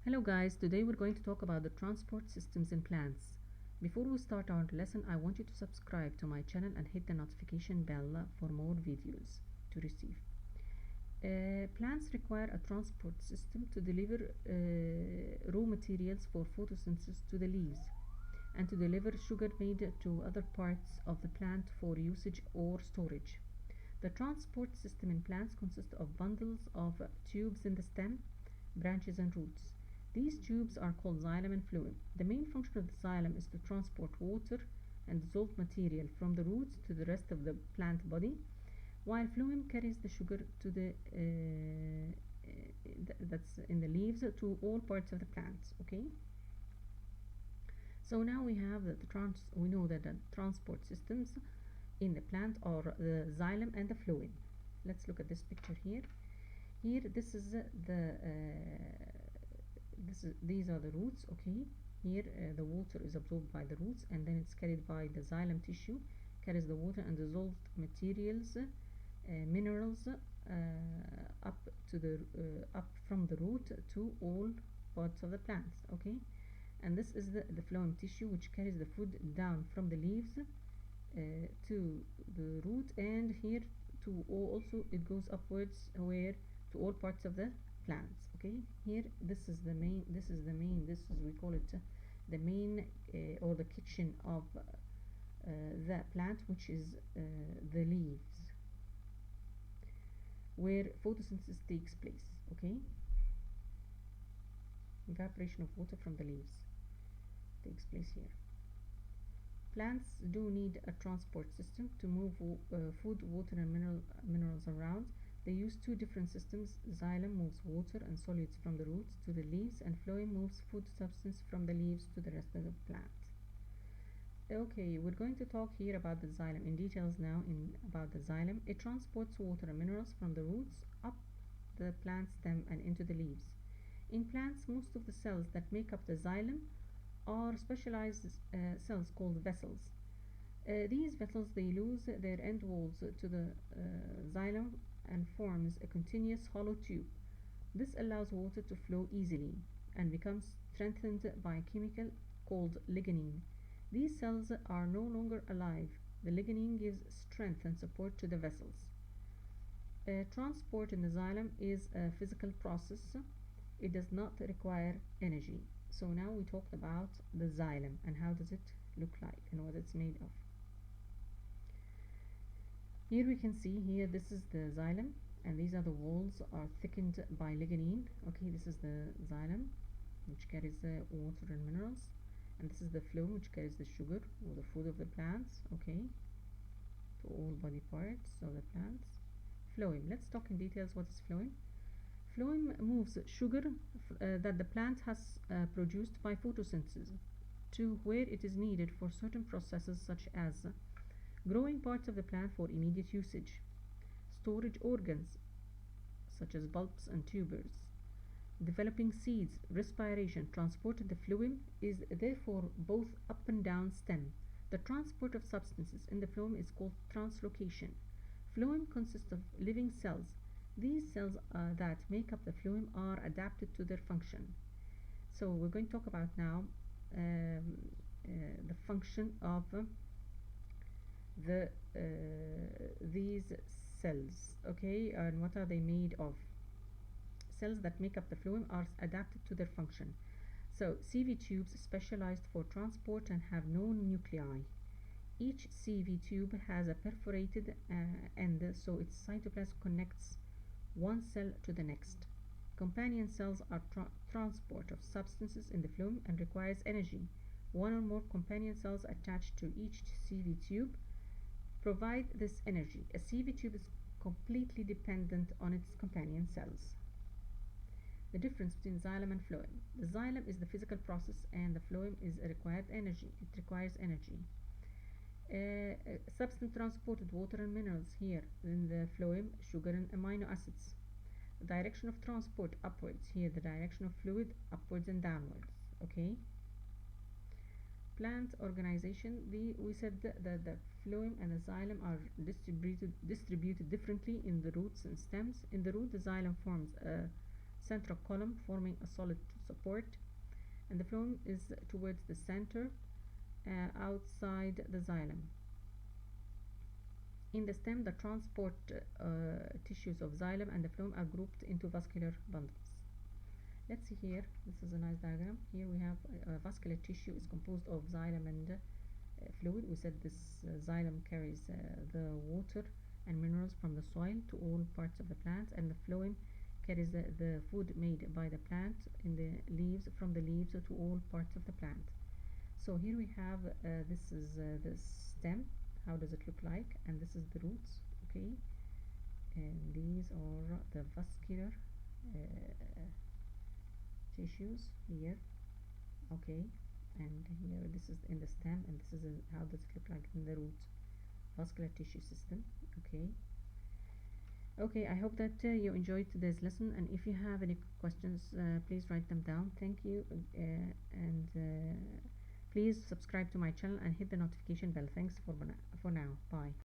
Hello guys, today we're going to talk about the transport systems in plants. Before we start our lesson, I want you to subscribe to my channel and hit the notification bell for more videos to receive. Plants require a transport system to deliver raw materials for photosynthesis to the leaves and to deliver sugar made to other parts of the plant for usage or storage. The transport system in plants consists of bundles of tubes in the stem, branches and roots. These tubes are called xylem and phloem. The main function of the xylem is to transport water and dissolved material from the roots to the rest of the plant body, while phloem carries the sugar to the that's in the leaves to all parts of the plant. Okay. So now we have we know that the transport systems in the plant are the xylem and the phloem. Let's look at this picture here. Here, this is these are the roots. Okay, here the water is absorbed by the roots and then it's carried by the xylem tissue, carries the water and dissolved materials, minerals up to the up from the root to all parts of the plants. Okay, and this is the phloem tissue, which carries the food down from the leaves to the root, and here to also it goes upwards where to all parts of the plants. Okay, here this is the main this is we call it the main or the kitchen of the plant, which is the leaves, where photosynthesis takes place. Okay, evaporation of water from the leaves takes place here. Plants do need a transport system to move food, water and minerals around. They use two different systems. Xylem moves water and solids from the roots to the leaves, and phloem moves food substance from the leaves to the rest of the plant. Okay, we're going to talk here about the xylem in details now. About the xylem, it transports water and minerals from the roots up the plant stem and into the leaves. In plants, most of the cells that make up the xylem are specialized cells called vessels. These vessels, they lose their end walls to the xylem and forms a continuous hollow tube. This allows water to flow easily and becomes strengthened by a chemical called lignin. These cells are no longer alive. The lignin gives strength and support to the vessels. Transport in the xylem is a physical process. It does not require energy. So now we talked about the xylem and how does it look like and what it's made of. Here we can see here this is the xylem, and these are the walls are thickened by lignin. Okay, this is the xylem, which carries the water and minerals, and this is the phloem, which carries the sugar or the food of the plants. Okay, to all body parts of the plants. Phloem. Let's talk in details what is phloem. Phloem moves sugar that the plant has produced by photosynthesis to where it is needed for certain processes, such as growing parts of the plant for immediate usage, storage organs such as bulbs and tubers, developing seeds, respiration. Transport in the phloem is therefore both up and down stem. The transport of substances in the phloem is called translocation. Phloem consists of living cells. These cells that make up the phloem are adapted to their function. So we're going to talk about now the function of these cells. Okay, and what are they made of? Cells that make up the phloem are adapted to their function. So CV tubes specialized for transport and have no nuclei. Each CV tube has a perforated end, so its cytoplasm connects one cell to the next. Companion cells are transport of substances in the phloem and requires energy. One or more companion cells attached to each CV tube provide this energy. A CV tube is completely dependent on its companion cells. The difference between xylem and phloem. The xylem is the physical process and the phloem is a required energy. It requires energy. Substance transported water and minerals. Here in the phloem, sugar and amino acids. The direction of transport upwards. Here the direction of fluid upwards and downwards. Okay. Plant organization. We said that the phloem and the xylem are distributed differently in the roots and stems. In the root, the xylem forms a central column forming a solid support, and the phloem is towards the center, outside the xylem. In the stem, the transport tissues of xylem and the phloem are grouped into vascular bundles. Let's see here, this is a nice diagram. Here we have vascular tissue is composed of xylem and fluid. We said this xylem carries the water and minerals from the soil to all parts of the plant, and the phloem carries the food made by the plant in the leaves, from the leaves to all parts of the plant. So here we have this is the stem, how does it look like, and this is the roots, okay, and these are the vascular tissues here, okay, and here this is in the stem, and this is how does it look like in the root, vascular tissue system, okay. Okay, I hope that you enjoyed today's lesson, and if you have any questions, please write them down. Thank you, and please subscribe to my channel and hit the notification bell. Thanks for now. Bye.